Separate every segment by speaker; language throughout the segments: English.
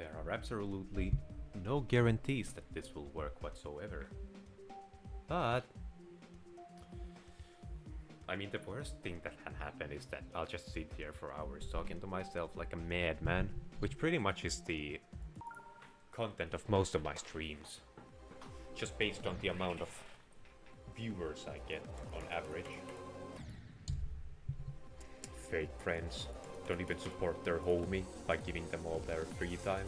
Speaker 1: there are absolutely no guarantees that this will work whatsoever. But I mean, the worst thing that can happen is that I'll just sit here for hours talking to myself like a madman, which pretty much is the content of most of my streams, just based on the amount of viewers I get on average. Fake friends don't even support their homie by giving them all their free time.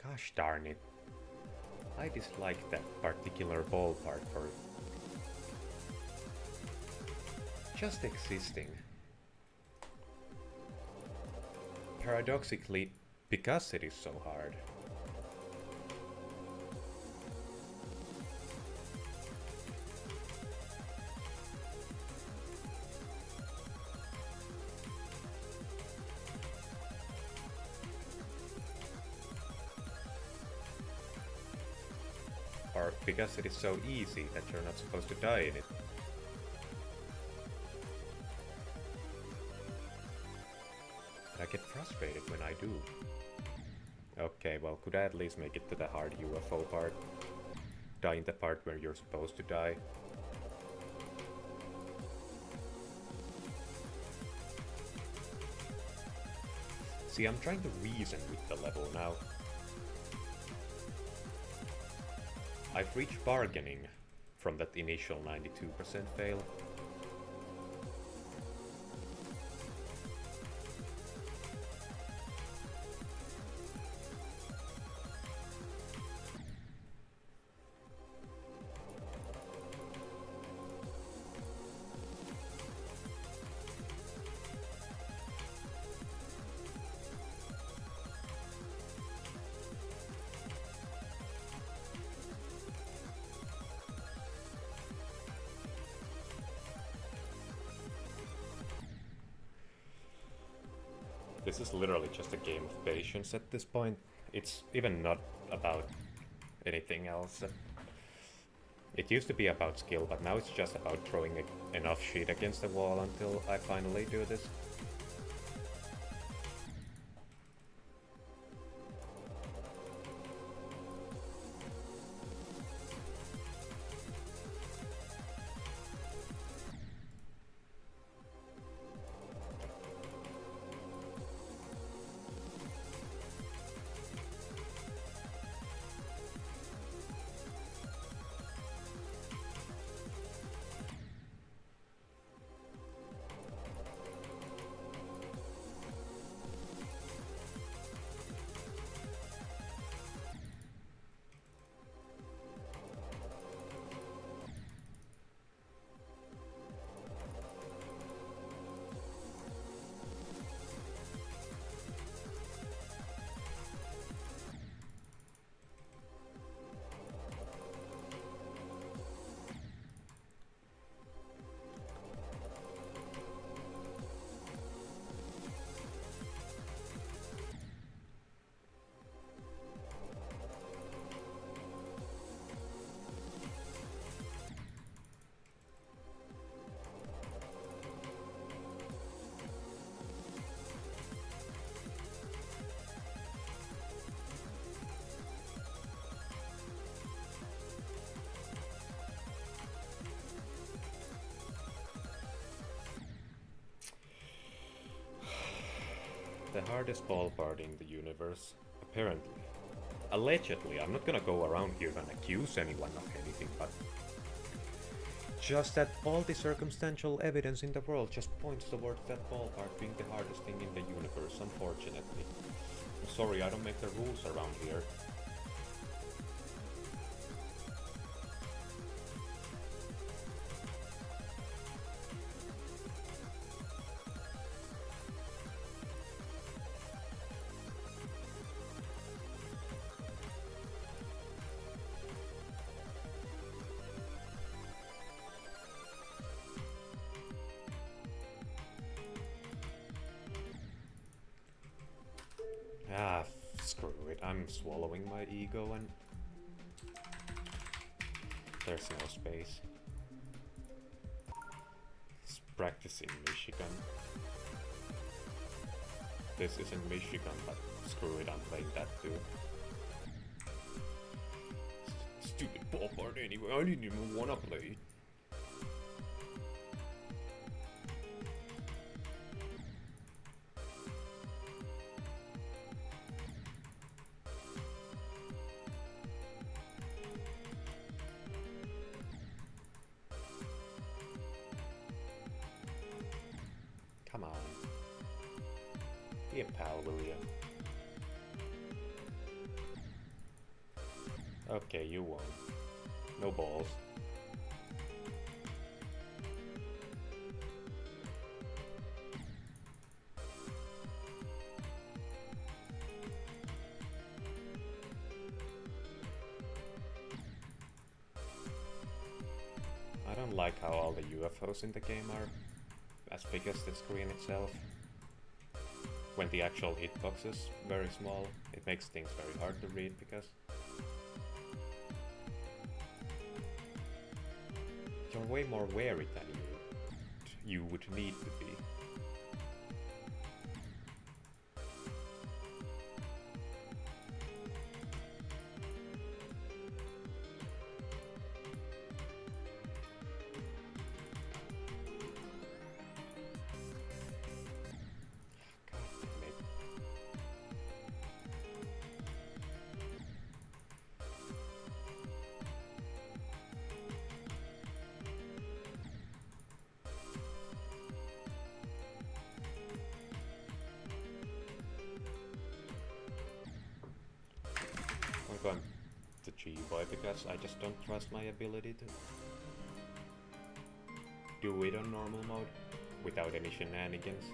Speaker 1: Gosh darn it. I dislike that particular ball part for just existing. Paradoxically, because it is so hard. Or because it is so easy that you're not supposed to die in it. I get frustrated when I do. Okay, well, could I at least make it to the hard UFO part? Die in the part where you're supposed to die? See, I'm trying to reason with the level now. I've reached bargaining from that initial 92% fail. This is literally just a game of patience at this point. It's even not about anything else. It used to be about skill, but now it's just about throwing enough shit against the wall until I finally do this. The hardest ball part in the universe, apparently. Allegedly, I'm not gonna go around here and accuse anyone of anything, but just that all the circumstantial evidence in the world just points towards that ball part being the hardest thing in the universe, unfortunately. I'm sorry, I don't make the rules around here. Ah, screw it. I'm swallowing my ego and there's no space. Let's practice in Michigan. This isn't Michigan, but screw it, I'm playing that too. Stupid ball part anyway, I didn't even wanna play. Come on. Be a pal, will you? Okay, you won. No balls. I don't like how all the UFOs in the game are as big as the screen itself. When the actual hitbox is very small, it makes things very hard to read because you're way more wary than you would need to be. I'm going to G-Boy because I just don't trust my ability to do it on normal mode without any shenanigans.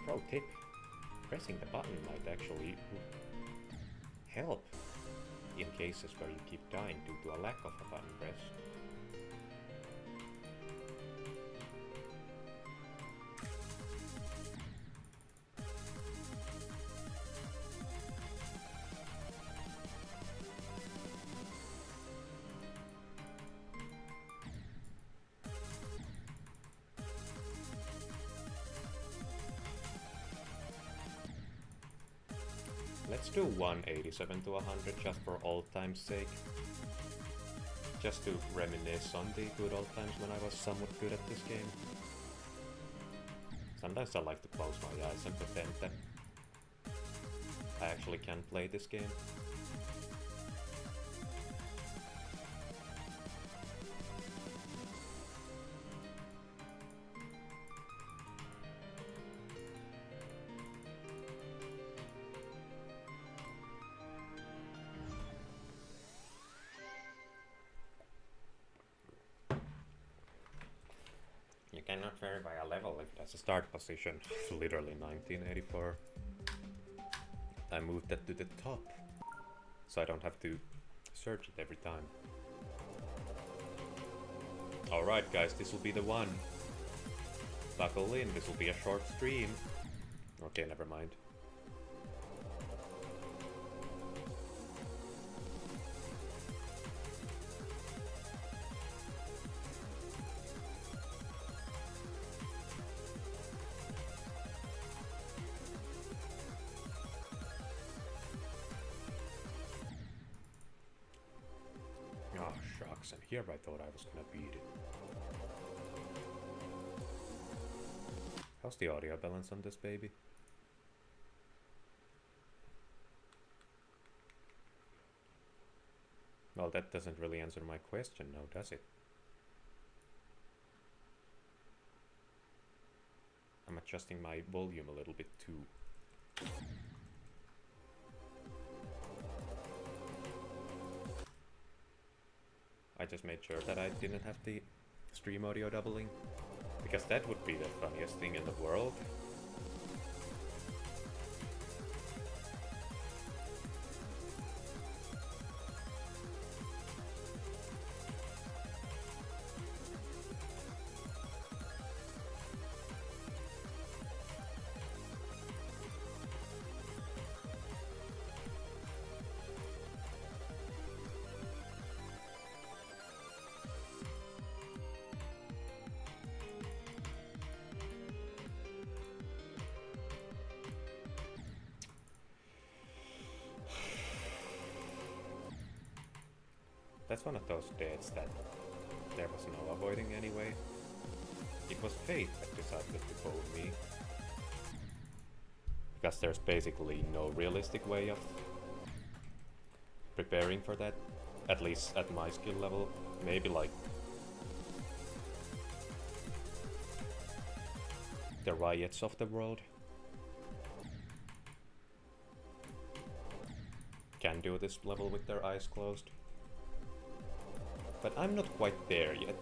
Speaker 1: Pro tip, pressing the button might actually help in cases where you keep dying due to a lack of a button press. Let's do 187 to 100 just for old time's sake. Just to reminisce on the good old times when I was somewhat good at this game. Sometimes I like to close my eyes and pretend that I actually can play this game. You cannot verify a level if it has a start position. Literally 1984. I moved that to the top, so I don't have to search it every time. Alright guys, this will be the one. Buckle in, this will be a short stream. Okay, never mind. And here I thought I was gonna beat it. How's the audio balance on this baby? Well, that doesn't really answer my question now, does it? I'm adjusting my volume a little bit too. I just made sure that I didn't have the stream audio doubling, because that would be the funniest thing in the world. That's one of those deaths that there was no avoiding anyway. It was fate that decided to bone me. Because there's basically no realistic way of preparing for that, at least at my skill level. Maybe like the riots of the world can do this level with their eyes closed. But I'm not quite there yet.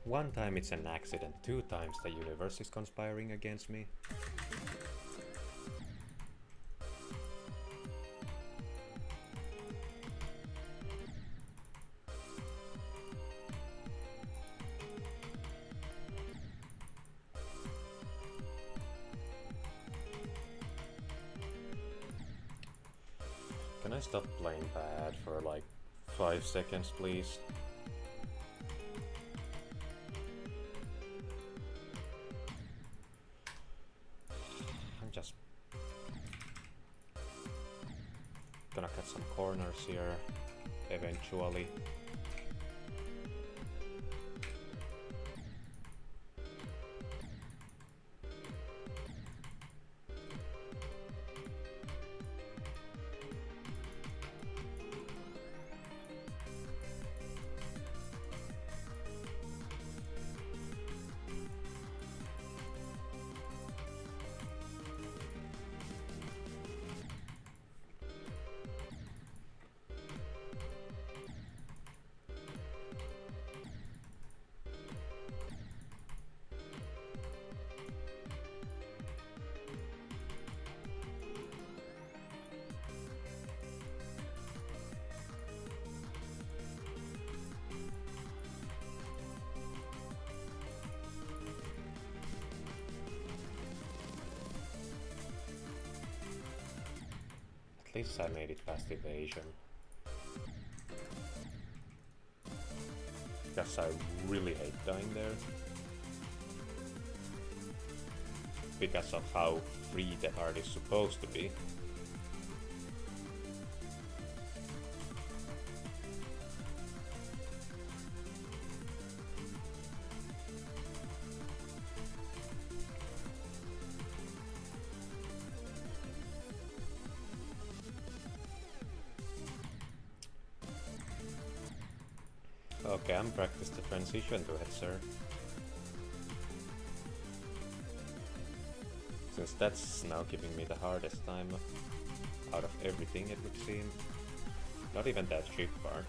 Speaker 1: One time it's an accident, 2 times the universe is conspiring against me. Can I stop playing bad for like 5 seconds, please? Gonna cut some corners here eventually. At least I made it past evasion. Because I really hate dying there. Because of how free the heart is supposed to be. Okay, I'm practiced the transition to it, sir. Since that's now giving me the hardest time out of everything, it would seem. Not even that ship part.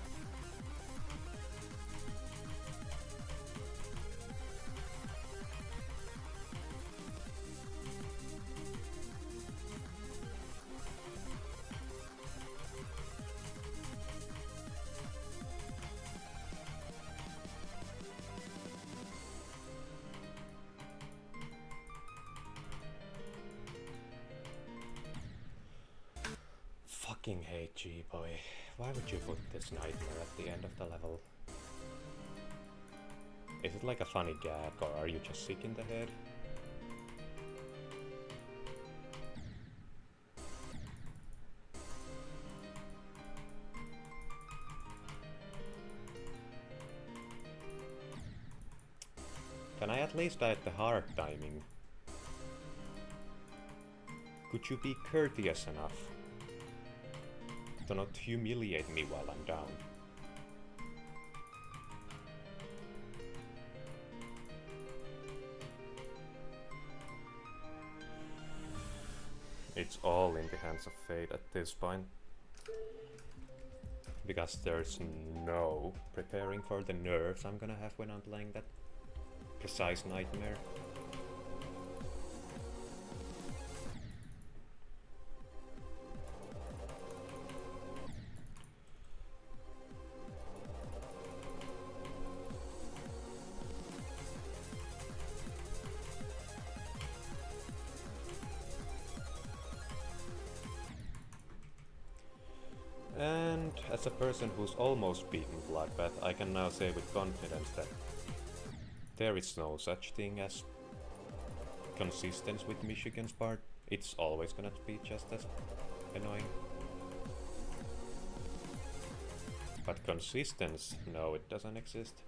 Speaker 1: Fucking hate G-Boy. Why would you put this nightmare at the end of the level? Is it like a funny gag, or are you just sick in the head? Can I at least die at the hard timing? Could you be courteous enough to not humiliate me while I'm down? It's all in the hands of fate at this point. Because there's no preparing for the nerves I'm gonna have when I'm playing that precise nightmare. And as a person who's almost beaten Bloodbath, I can now say with confidence that there is no such thing as consistency with Michigan's part. It's always gonna be just as annoying. But consistency, no, it doesn't exist.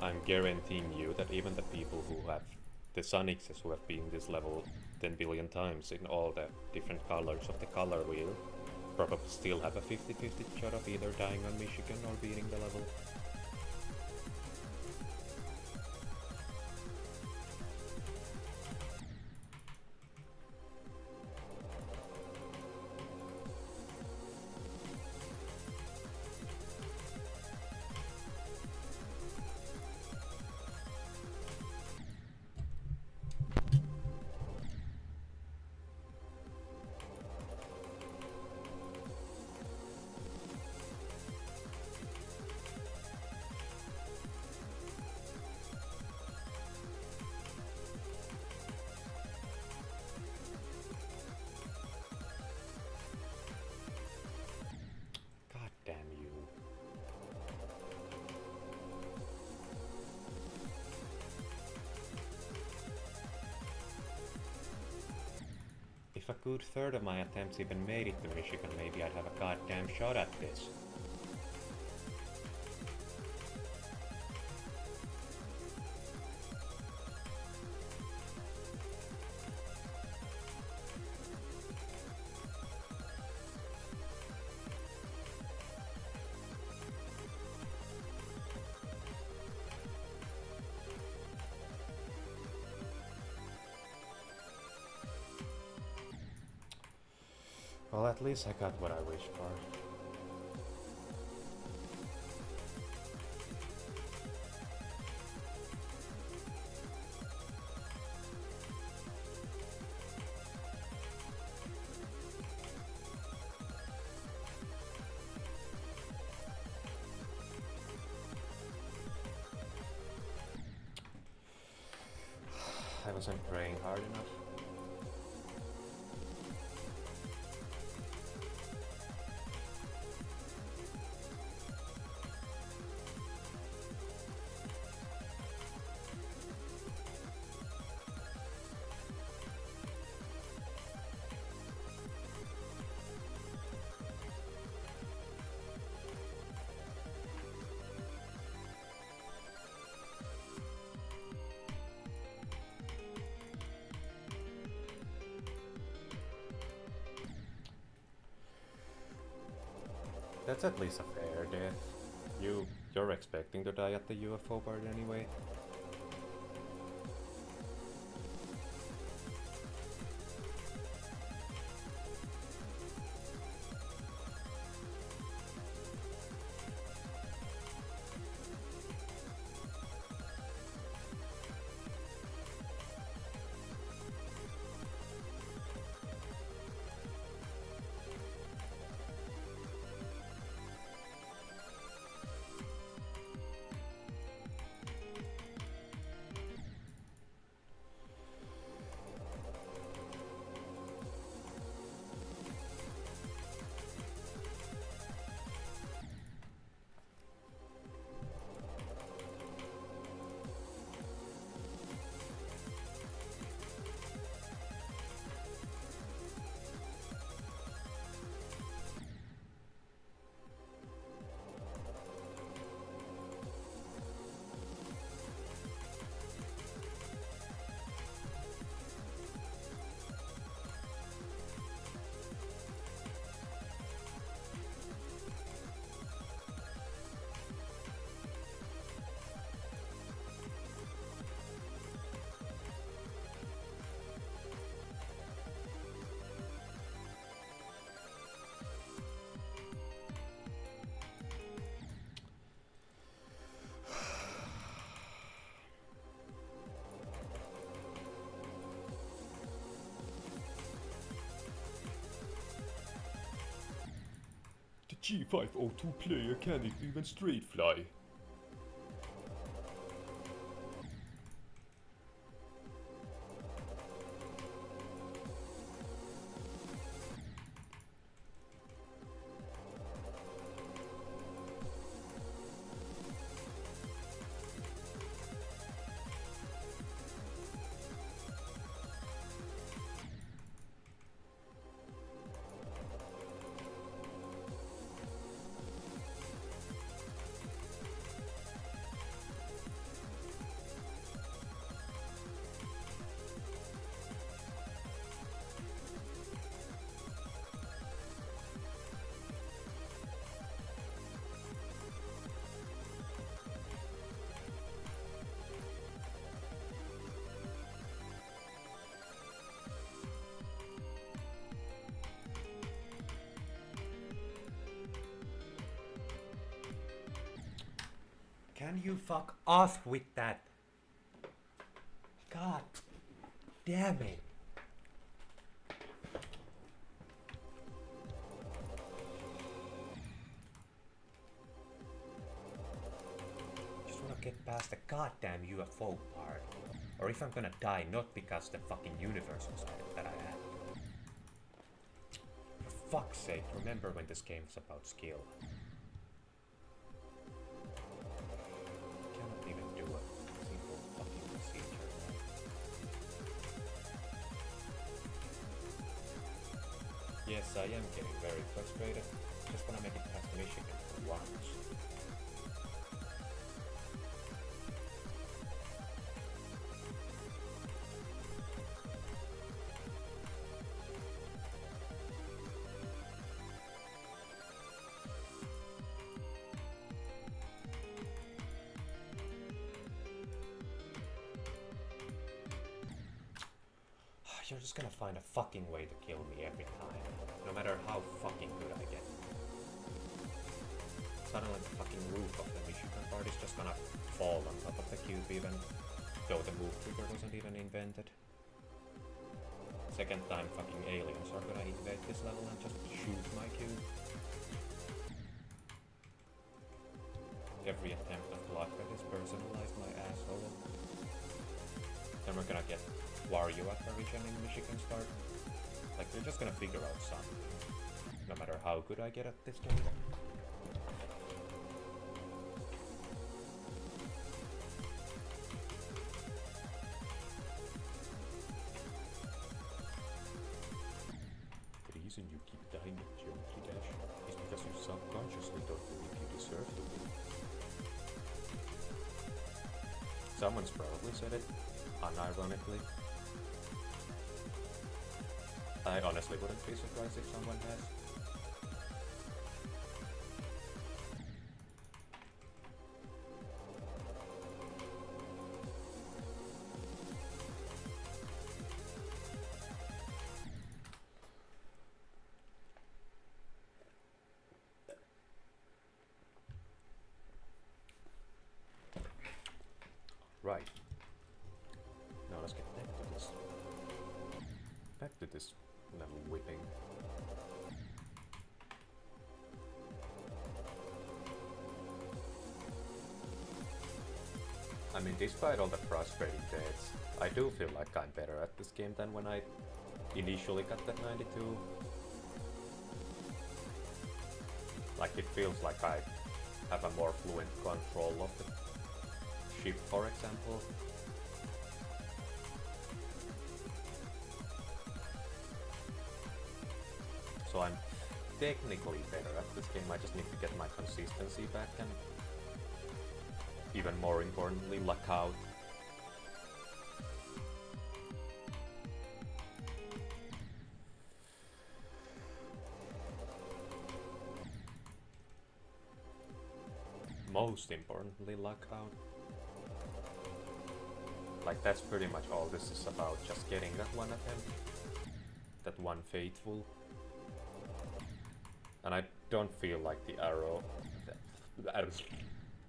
Speaker 1: I'm guaranteeing you that even the people who have the Sonixes who have been this level 10 billion times in all the different colors of the color wheel probably still have a 50-50 shot of either dying on Michigan or beating the level. If a good third of my attempts even made it to Michigan, maybe I'd have a goddamn shot at this. Well, at least I got what I wished for. I wasn't praying hard enough. That's at least a fair death. You're expecting to die at the UFO part anyway. G502 player can't even straight fly. Can you fuck off with that? God damn it. Just wanna get past the goddamn UFO part. Or if I'm gonna die, not because the fucking universe decided that I had. For fuck's sake, remember when this game was about skill. Yes, I am getting very frustrated. Just wanna make it past Michigan for once. You're just gonna find a fucking way to kill me every time, no matter how fucking good I get. Suddenly the fucking roof of the Michigan part is just gonna fall on top of the cube even though the move trigger wasn't even invented. Second time fucking aliens are gonna invade this level and just shoot my cube. Every attempt at Bloodbath is personalized my asshole. Then we're gonna get Wario apparition in Michigan start. Like, they're just gonna figure out something. No matter how good I get at this game. The reason you keep dying at Junkie Dash is because you subconsciously don't believe you deserve to win. Someone's probably said it, unironically. I honestly wouldn't be surprised if someone has. Right. Now let's get back to this. Back to this level whipping. I mean, despite all the frustrating deaths, I do feel like I'm better at this game than when I initially got that 92. Like, it feels like I have a more fluent control of the ship, for example. So I'm technically better at this game, I just need to get my consistency back and, even more importantly, luck out. Most importantly, luck out. Like, that's pretty much all this is about, just getting that one attempt, that one faithful. And I don't feel like the arrow,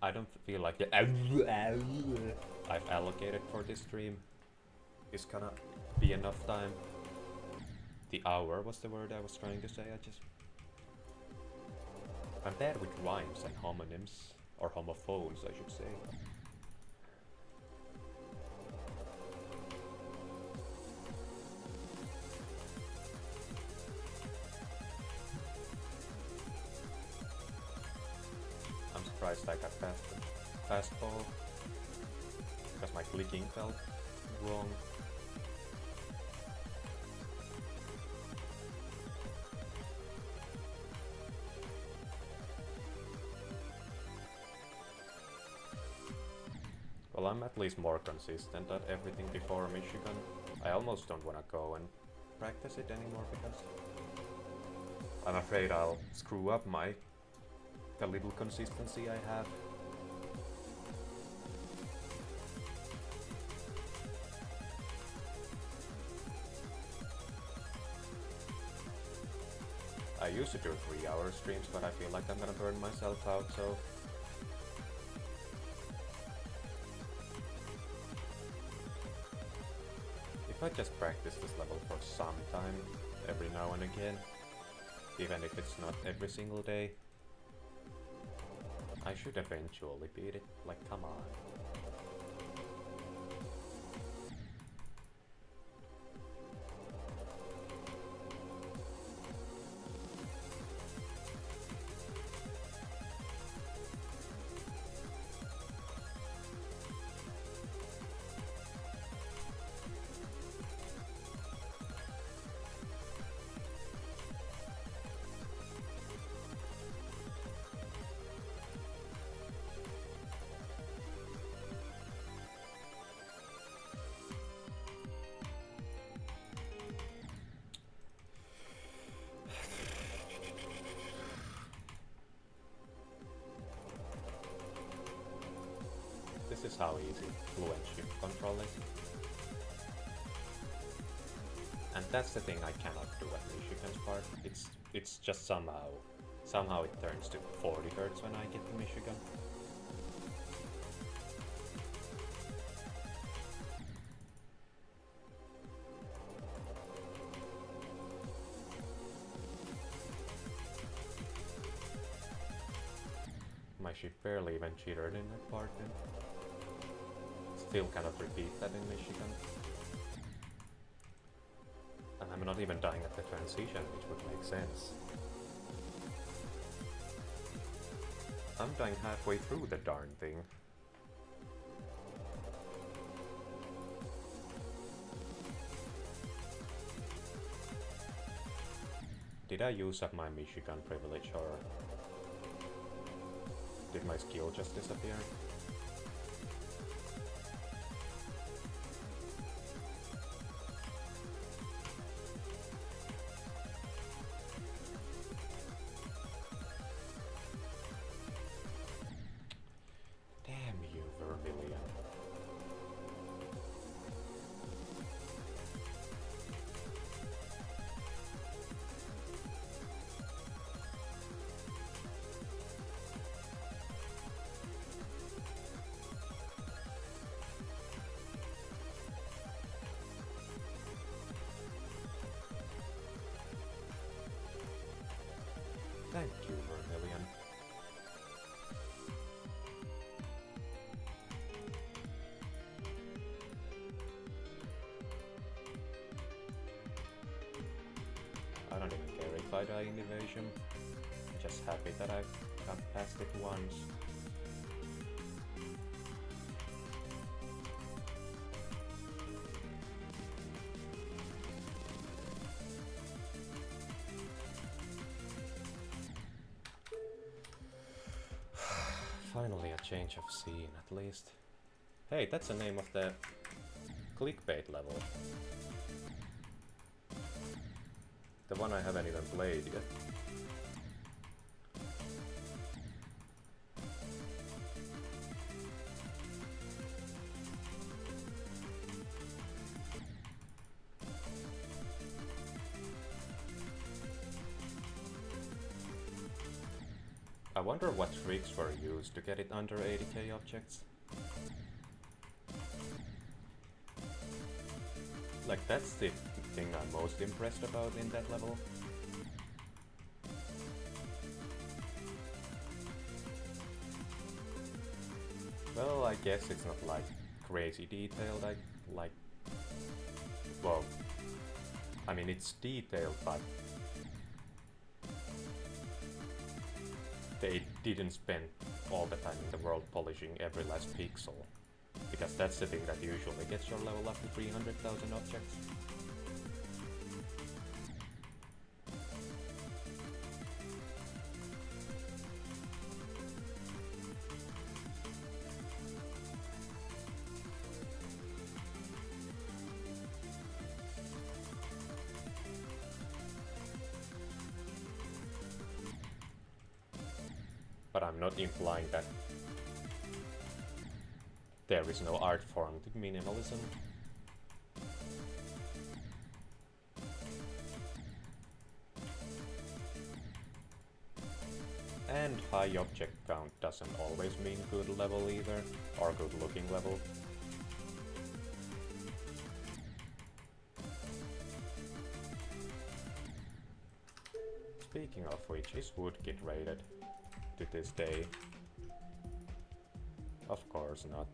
Speaker 1: I don't feel like the I've allocated for this stream is gonna be enough time. The hour was the word I was trying to say, I'm bad with rhymes and homonyms, or homophones I should say. I'm surprised I got past the fastball, because my clicking felt wrong. Well, I'm at least more consistent at everything before Michigan. I almost don't want to go and practice it anymore because I'm afraid I'll screw up the little consistency I have. I used to do 3-hour streams, but I feel like I'm gonna burn myself out, so... If I just practice this level for some time, every now and again, even if it's not every single day, I should eventually beat it, like come on. This is how easy fluent shift control is. And that's the thing I cannot do at Michigan's part. It's just somehow it turns to 40 Hz when I get to Michigan. My ship barely even cheated in that part and still cannot repeat that in Michigan. And I'm not even dying at the transition, which would make sense. I'm dying halfway through the darn thing. Did I use up my Michigan privilege, or did my skill just disappear? Damn you, Vermilion. Thank you, Vermilion. I don't even care if I die in evasion. I'm just happy that I've got past it once. Finally a change of scene, at least. Hey, that's the name of the clickbait level. The one I haven't even played yet. I wonder what tricks were used to get it under 80k objects. Like, that's the thing I'm most impressed about in that level. guess it's not like crazy detailed, like, well, I mean it's detailed, but they didn't spend all the time in the world polishing every last pixel, because that's the thing that usually gets your level up to 300,000 objects. But I'm not implying that there is no art form to minimalism. And high object count doesn't always mean good level either, or good looking level. Speaking of which, is Woodkit rated to this day? Of course not.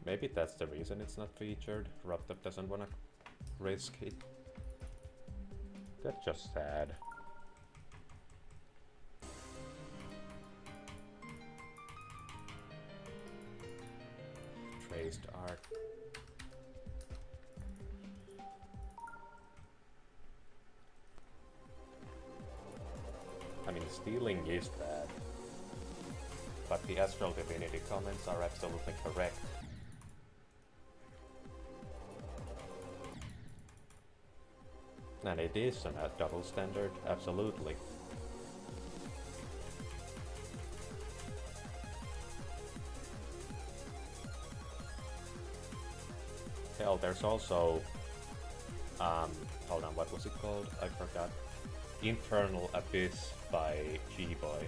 Speaker 1: Maybe that's the reason it's not featured. Ruptop doesn't wanna risk it. That's just sad. Traced art. I mean, stealing is bad, but the Astral Divinity comments are absolutely correct. And it is a double standard, absolutely. Hell, there's also, hold on, what was it called? I forgot. Infernal Abyss by G-Boy,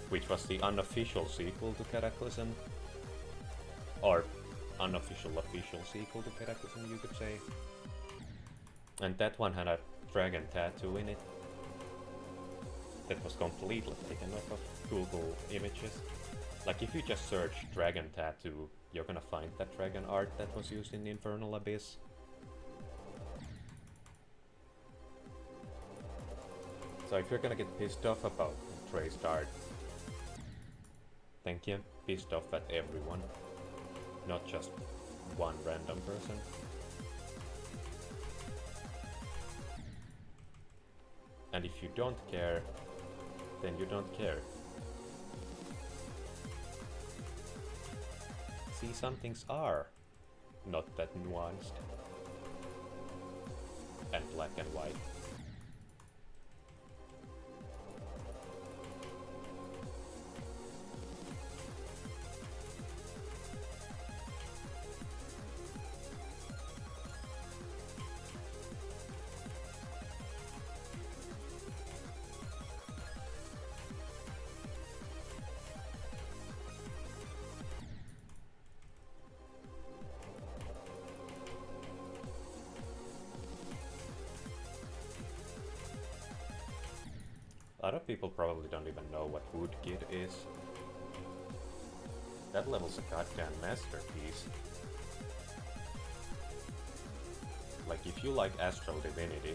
Speaker 1: which was the unofficial sequel to Cataclysm, or unofficial official sequel to Cataclysm, you could say. And that one had a dragon tattoo in it that was completely taken off of Google Images. Like, if you just search dragon tattoo, you're gonna find that dragon art that was used in Infernal Abyss. So if you're gonna get pissed off about traced art, then get pissed off at everyone, not just one random person. And if you don't care, then you don't care. See, some things are not that nuanced and black and white. A lot of people probably don't even know what Woodkit is. That level's a goddamn masterpiece. Like, if you like Astral Divinity,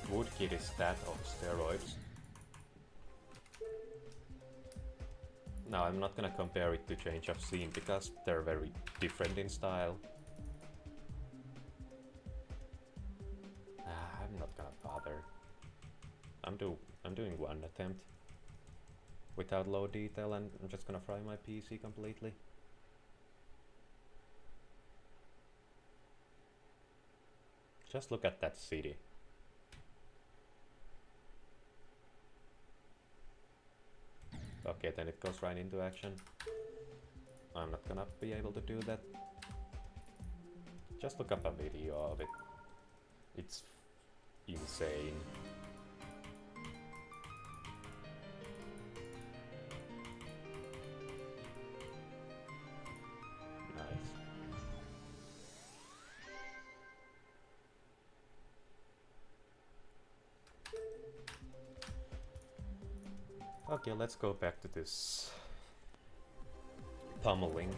Speaker 1: Woodkit is that on steroids. Now, I'm not gonna compare it to Change of Scene because they're very different in style. I'm not gonna bother. I'm doing one attempt without low detail, and I'm just gonna fry my PC completely. Just look at that city. Okay, then it goes right into action. I'm not gonna be able to do that. Just look up a video of it. It's insane. Okay, let's go back to this pummeling.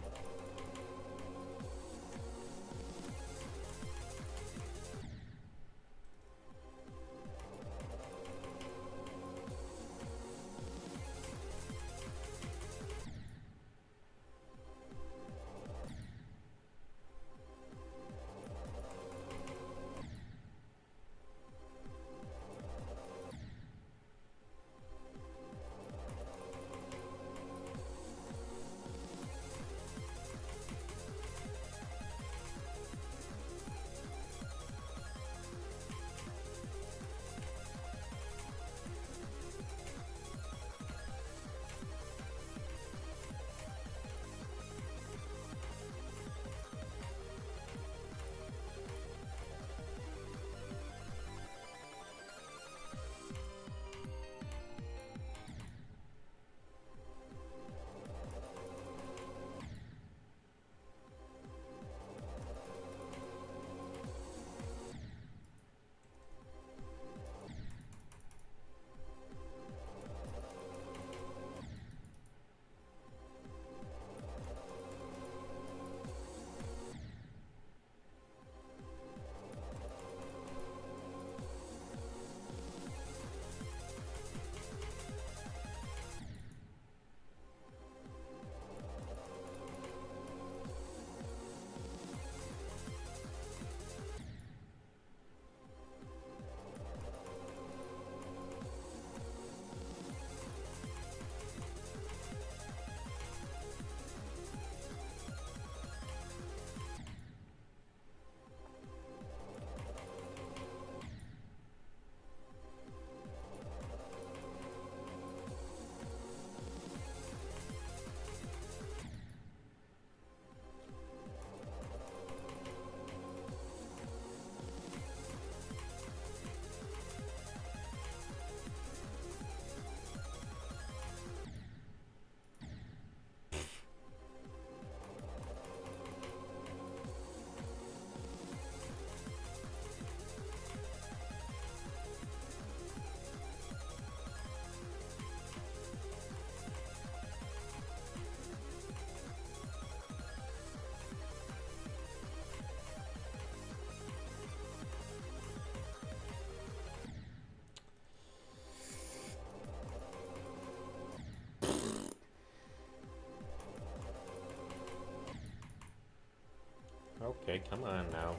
Speaker 1: Okay, come on now.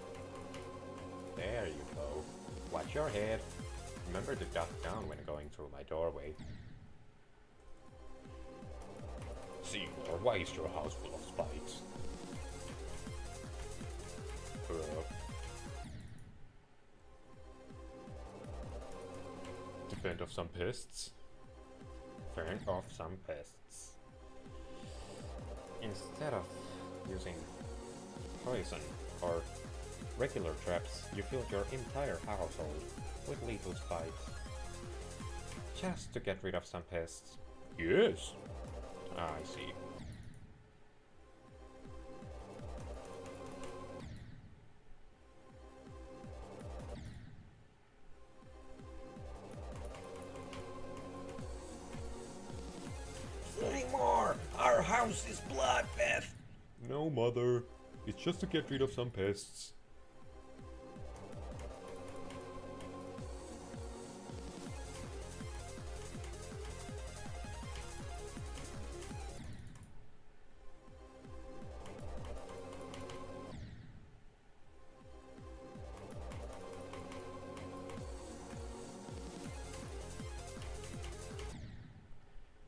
Speaker 1: There you go. Watch your head. Remember to duck down when going through my doorway. Seymour, why is your house full of spikes? Defend off some pests. Fend off some pests. Instead of using poison or regular traps, you fill your entire household with lethal spikes. Just to get rid of some pests. Yes. I see. Seymour, our house is Bloodbath. No, mother. It's just to get rid of some pests.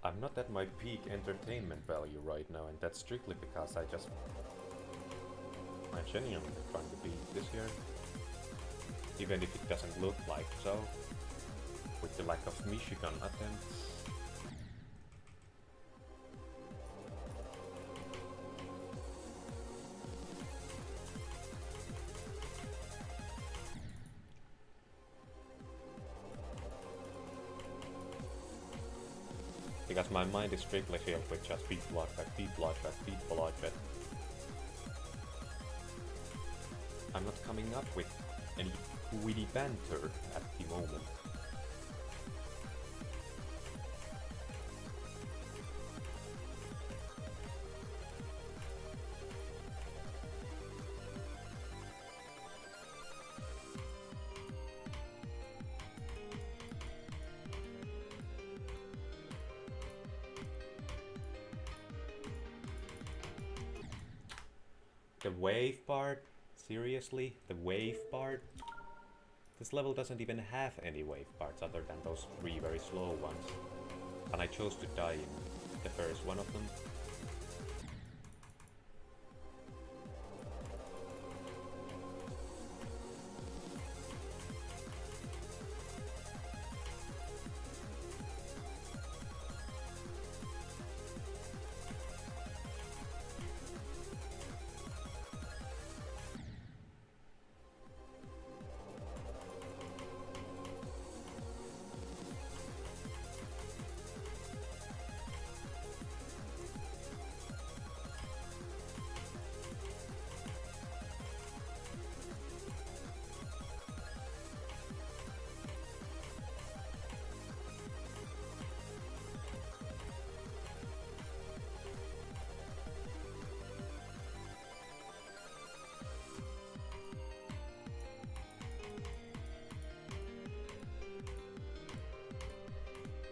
Speaker 1: I'm not at my peak entertainment value right now, and that's strictly because I'm genuinely trying to beat this year. Even if it doesn't look like so, with the lack of Michigan attempts. Because my mind is strictly filled with just beat Bloodbath, beat Bloodbath, beat Bloodbath. I'm not coming up with any witty banter at the moment. The wave part? Seriously? The wave part? This level doesn't even have any wave parts other than those 3 very slow ones. And I chose to die in the first one of them.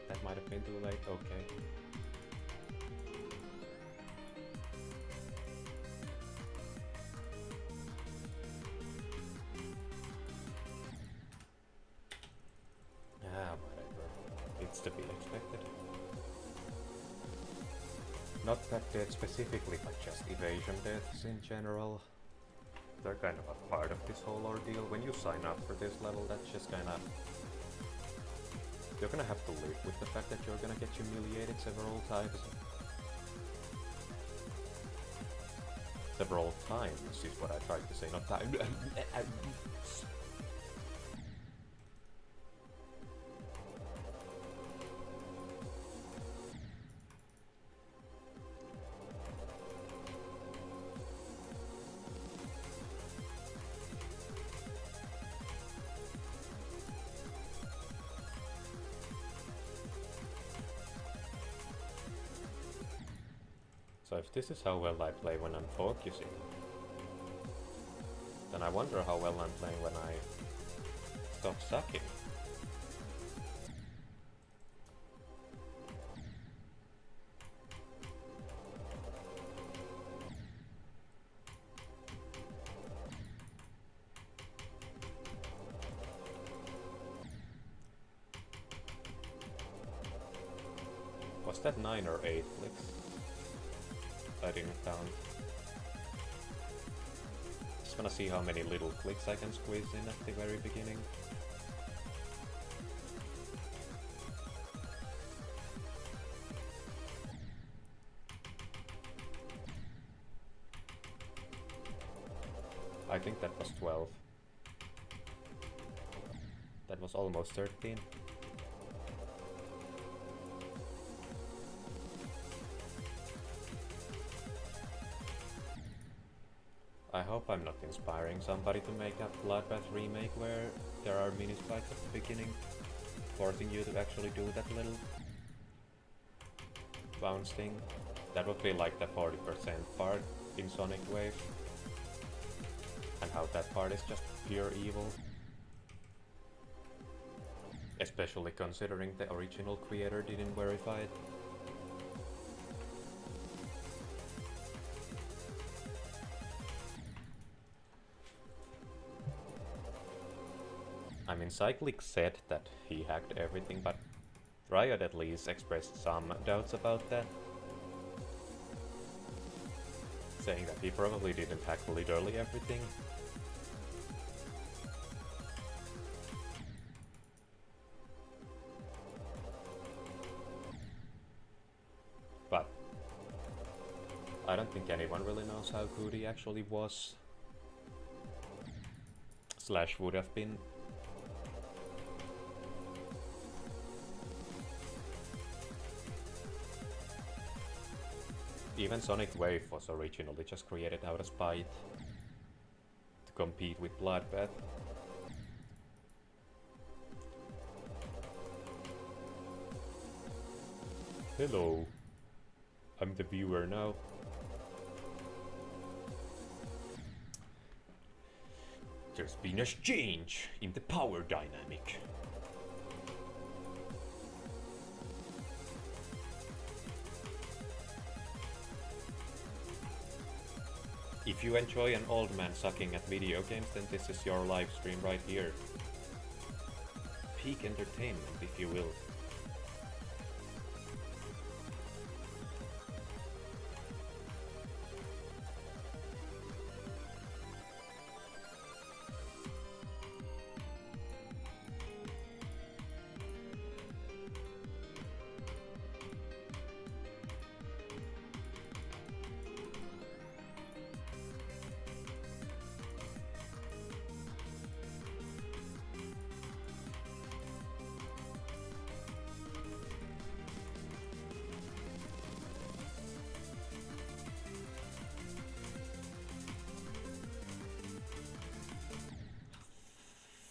Speaker 1: That might have been too late, okay. Ah, whatever. It's to be expected. Not that death specifically, but just evasion deaths in general. They're kind of a part of this whole ordeal. When you sign up for this level, that's just kinda... You're gonna have to live with the fact that you're gonna get humiliated several times. Several times is what I tried to say, not time. So if this is how well I play when I'm focusing, then I wonder how well I'm playing when I stop sucking. Was that 9 or 8 clicks? I didn't count. Just wanna see how many little clicks I can squeeze in at the very beginning. I think that was 12. That was almost 13. I hope I'm not inspiring somebody to make a Bloodbath remake where there are mini spikes at the beginning, forcing you to actually do that little bounce thing. That would be like the 40% part in Sonic Wave, and how that part is just pure evil. Especially considering the original creator didn't verify it. I mean, Cyclic said that he hacked everything, but Riot at least expressed some doubts about that, saying that he probably didn't hack literally everything. But I don't think anyone really knows how good he actually was, slash would have been. Even Sonic Wave was originally just created out of spite to compete with Bloodbath. Hello, I'm the viewer now. There's been a change in the power dynamic. If you enjoy an old man sucking at video games, then this is your live stream right here. Peak entertainment, if you will.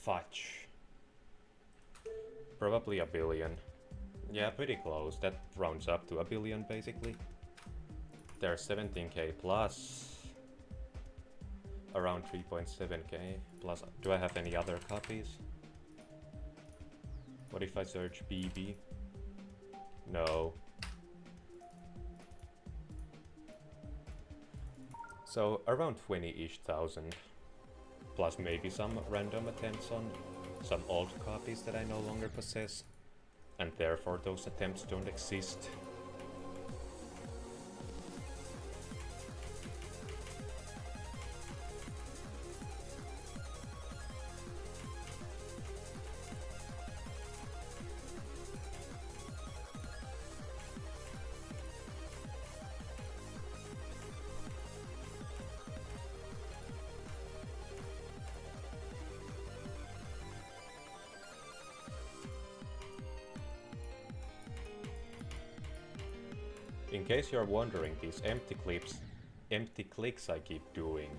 Speaker 1: Fudge. Probably a billion. Yeah, pretty close. That rounds up to a billion basically. There's 17k plus around 3.7k plus. Do I have any other copies? What if I search BB? No. So around 20-ish thousand. Plus maybe some random attempts on some old copies that I no longer possess, and therefore those attempts don't exist. In case you're wondering, these empty clicks I keep doing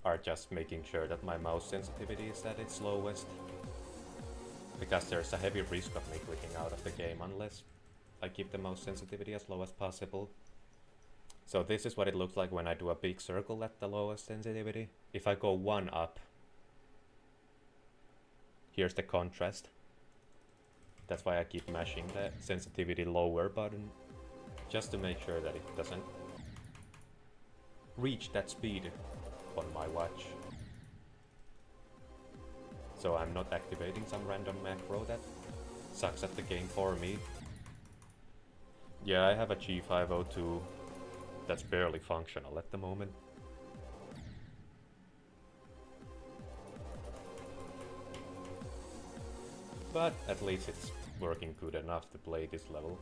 Speaker 1: are just making sure that my mouse sensitivity is at its lowest. Because there's a heavy risk of me clicking out of the game unless I keep the mouse sensitivity as low as possible. So this is what it looks like when I do a big circle at the lowest sensitivity. If I go one up, here's the contrast. That's why I keep mashing the sensitivity lower button, just to make sure that it doesn't reach that speed on my watch. So I'm not activating some random macro that sucks at the game for me. Yeah, I have a G502 that's barely functional at the moment. But at least it's working good enough to play this level.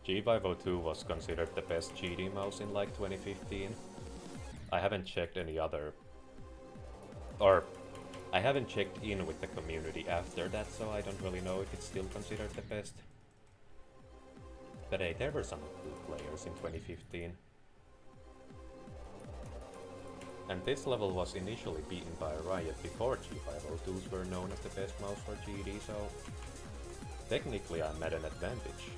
Speaker 1: G502 was considered the best GD mouse in like 2015. I haven't checked any other, or I haven't checked in with the community after that, so I don't really know if it's still considered the best. But hey, there were some good players in 2015. And this level was initially beaten by Riot before G502s were known as the best mouse for GD, so technically I'm at an advantage.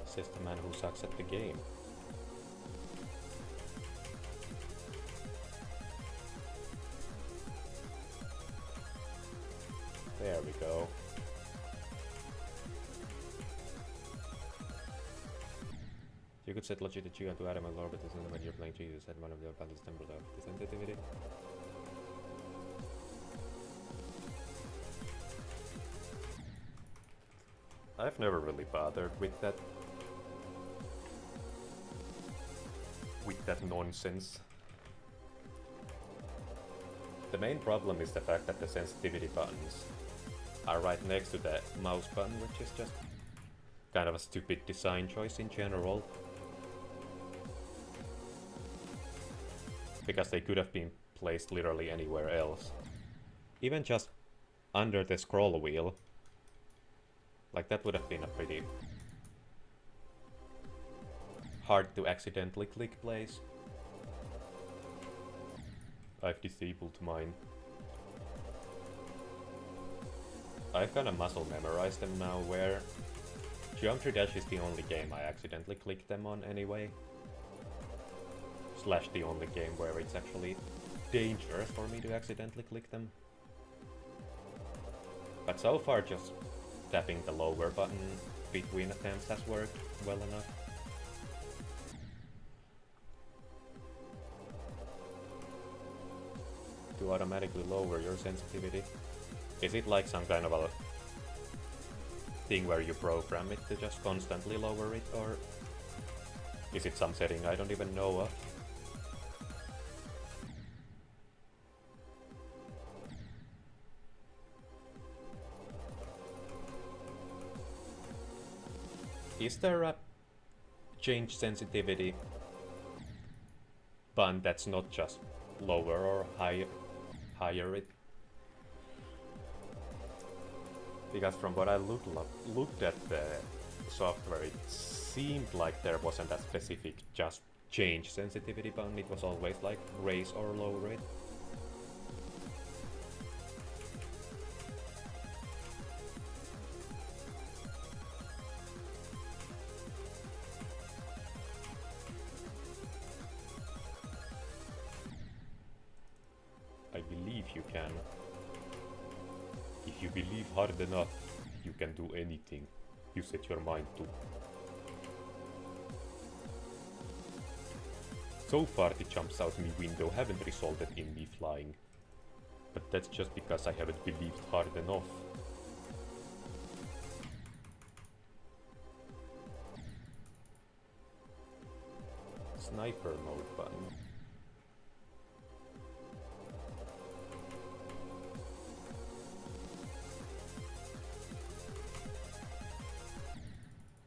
Speaker 1: Says the man who sucks at the game. There we go. You could set Logitech G to Adam and Orbit when you're playing G to set one of the balance numbers of the sensitivity. I've never really bothered with that nonsense. The main problem is the fact that the sensitivity buttons are right next to the mouse button, which is just kind of a stupid design choice in general. Because they could have been placed literally anywhere else. Even just under the scroll wheel. Like that would have been a pretty hard to accidentally click place. I've disabled mine. I've kind of muscle memorized them now, where Geometry Dash is the only game I accidentally click them on anyway. Slash the only game where it's actually dangerous for me to accidentally click them. But so far just tapping the lower button between attempts has worked well enough. To automatically lower your sensitivity. Is it like some kind of a thing where you program it to just constantly lower it, or is it some setting I don't even know of? Is there a change sensitivity button that's not just lower or higher it? Because from what I looked at the software, it seemed like there wasn't a specific just change sensitivity button. It was always like raise or lower it. I believe you can. If you believe hard enough, you can do anything you set your mind to. So far the jumps out me window haven't resulted in me flying. But that's just because I haven't believed hard enough. Sniper mode button.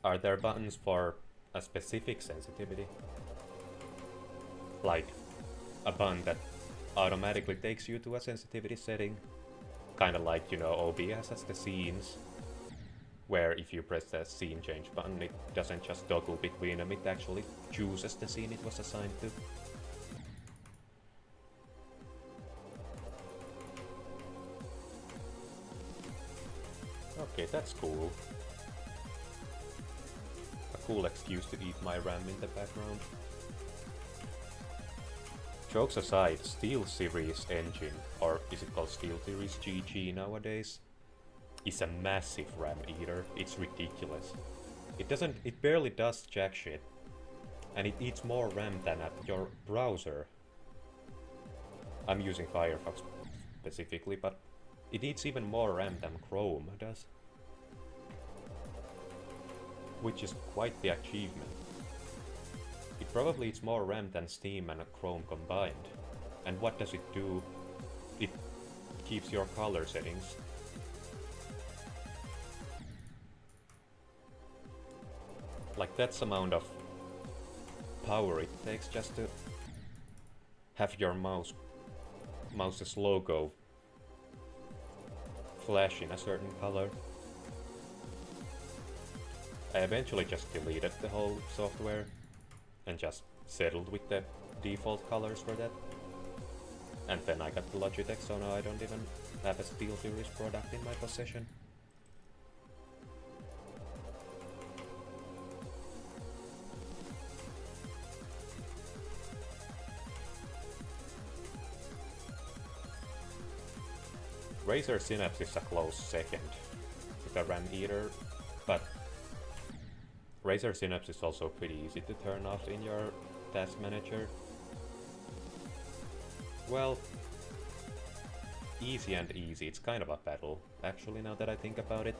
Speaker 1: Are there buttons for a specific sensitivity? Like a button that automatically takes you to a sensitivity setting? Kinda like, you know, OBS has the scenes, where if you press the scene change button, it doesn't just toggle between them, it actually chooses the scene it was assigned to. Okay, that's cool. Cool excuse to eat my RAM in the background. Jokes aside, SteelSeries engine, or is it called SteelSeries GG nowadays, is a massive RAM eater. It's ridiculous. It barely does jack shit, and it eats more RAM than your browser. I'm using Firefox specifically, but it eats even more RAM than Chrome does. Which is quite the achievement. It probably eats more RAM than Steam and Chrome combined. And what does it do? It keeps your color settings. Like that's amount of power it takes just to have your mouse's logo flash in a certain color. I eventually just deleted the whole software and just settled with the default colors for that. And then I got the Logitech, so now I don't even have a SteelSeries product in my possession. Razer Synapse is a close second to the RAM eater, but Razer Synapse is also pretty easy to turn off in your task manager. Well, easy and easy, it's kind of a battle, actually, now that I think about it.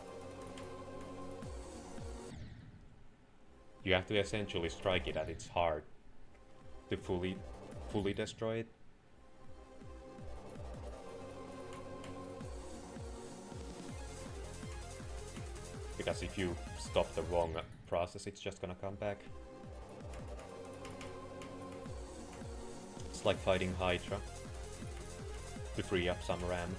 Speaker 1: You have to essentially strike it at its heart to fully destroy it. Because if you stop the wrong process, it's just gonna come back. It's like fighting Hydra to free up some RAM.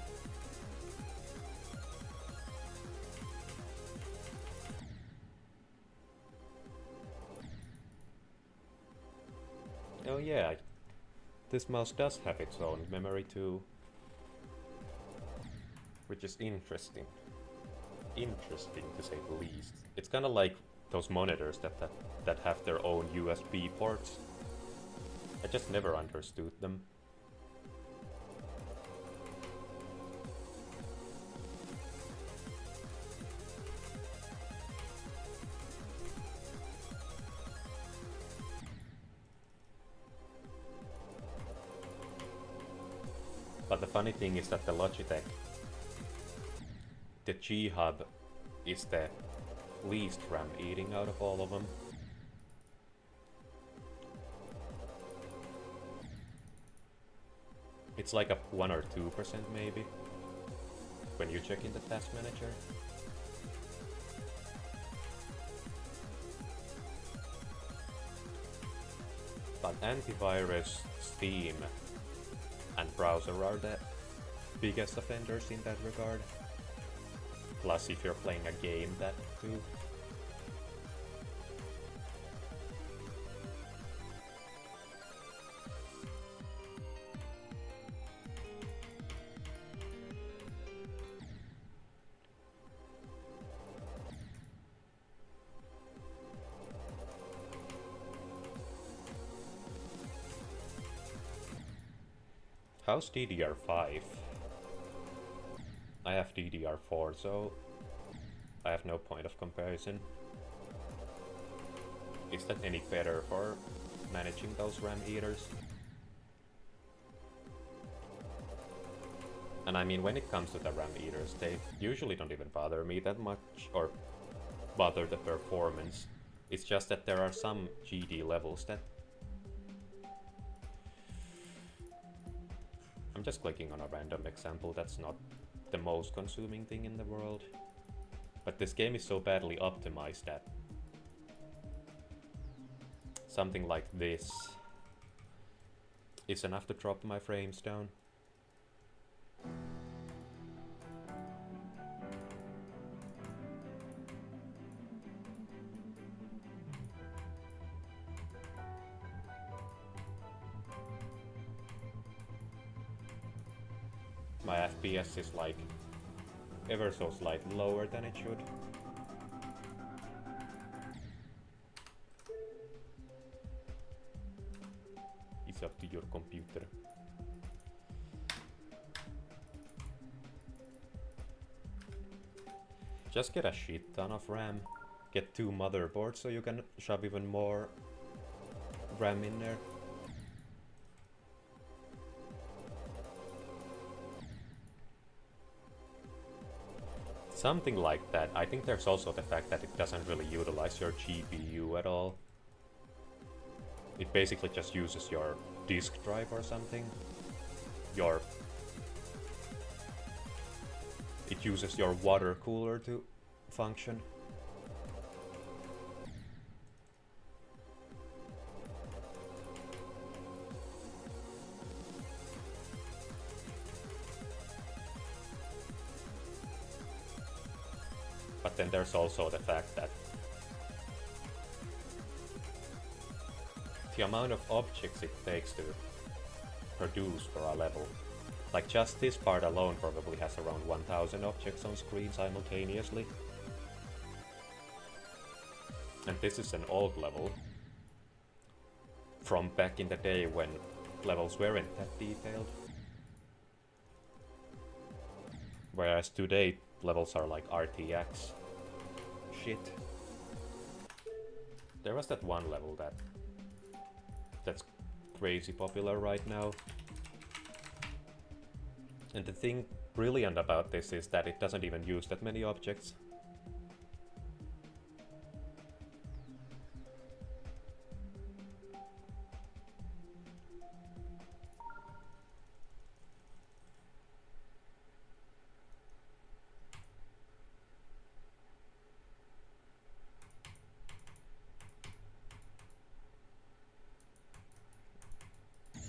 Speaker 1: Oh yeah, this mouse does have its own memory too, which is interesting. interesting to say the least. It's kind of like those monitors that have their own USB ports. I just never understood them. But the funny thing is that the Logitech, the G-Hub, is the least RAM eating out of all of them. It's like a 1 or 2% maybe, when you check in the task manager. But antivirus, Steam, and browser are the biggest offenders in that regard. Plus if you're playing a game, that too. How's DDR5? I have DDR4, so I have no point of comparison. Is that any better for managing those RAM eaters? And I mean, when it comes to the RAM eaters, they usually don't even bother me that much, or bother the performance. It's just that there are some GD levels that... I'm just clicking on a random example, that's not the most consuming thing in the world. But this game is so badly optimized that something like this is enough to drop my frames down. My FPS is like ever so slightly lower than it should. It's up to your computer. Just get a shit ton of RAM. Get 2 motherboards so you can shove even more RAM in there. Something like that. I think there's also the fact that it doesn't really utilize your GPU at all. It basically just uses your disk drive or something. It uses your water cooler to function. But then there's also the fact that the amount of objects it takes to produce for a level. Like just this part alone probably has around 1000 objects on screen simultaneously. And this is an old level from back in the day when levels weren't that detailed. Whereas today levels are like RTX shit. There was that one level that's crazy popular right now. And the thing brilliant about this is that it doesn't even use that many objects.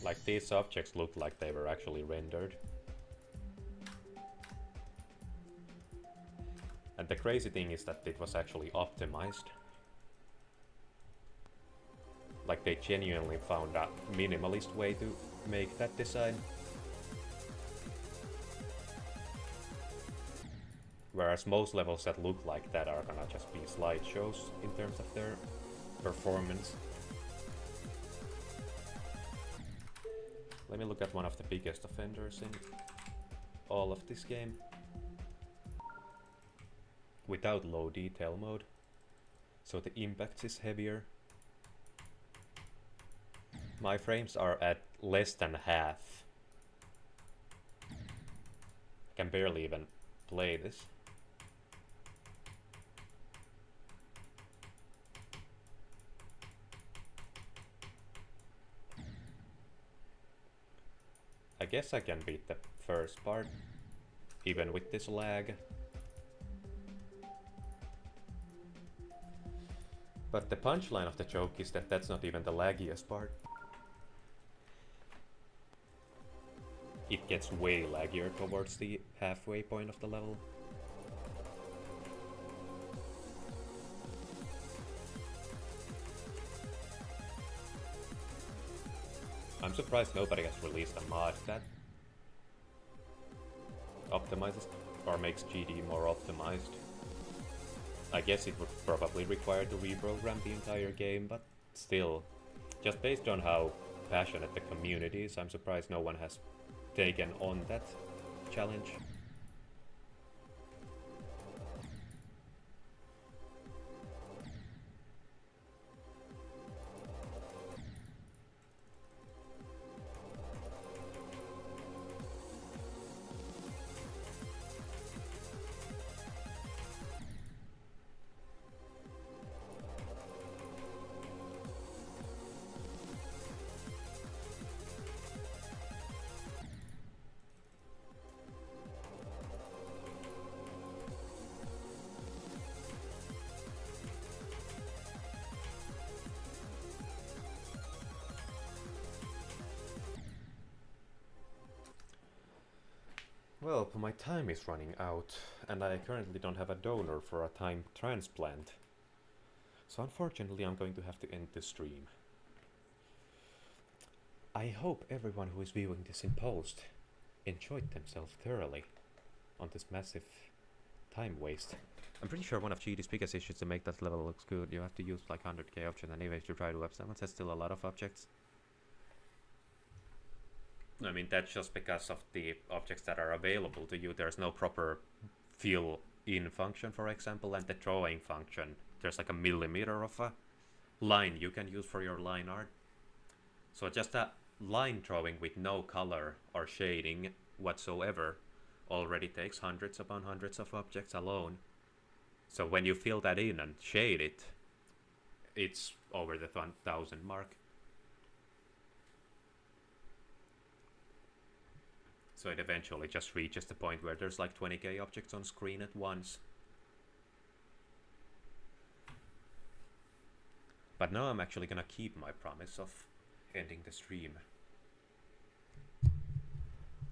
Speaker 1: Like these objects looked like they were actually rendered. And the crazy thing is that it was actually optimized. Like they genuinely found a minimalist way to make that design. Whereas most levels that look like that are gonna just be slideshows in terms of their performance. Let me look at one of the biggest offenders in all of this game. Without low detail mode. So the impact is heavier. My frames are at less than half. I can barely even play this. I guess I can beat the first part, even with this lag. But the punchline of the joke is that that's not even the laggiest part. It gets way laggier towards the halfway point of the level. I'm surprised nobody has released a mod that optimizes or makes GD more optimized. I guess it would probably require to reprogram the entire game, but still, just based on how passionate the community is, I'm surprised no one has taken on that challenge. Well, my time is running out, and I currently don't have a donor for a time transplant. So unfortunately I'm going to have to end the stream. I hope everyone who is viewing this in post enjoyed themselves thoroughly on this massive time waste. I'm pretty sure one of GD's biggest issues to make that level looks good, you have to use like 100k options anyway to try to web someone. That's still a lot of objects. I mean, that's just because of the objects that are available to you. There's no proper fill in function, for example, and the drawing function. There's like a millimeter of a line you can use for your line art. So just a line drawing with no color or shading whatsoever already takes hundreds upon hundreds of objects alone. So when you fill that in and shade it, it's over the 1000 mark. So it eventually just reaches the point where there's like 20k objects on screen at once. But now I'm actually gonna keep my promise of ending the stream.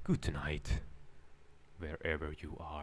Speaker 1: Good night, wherever you are.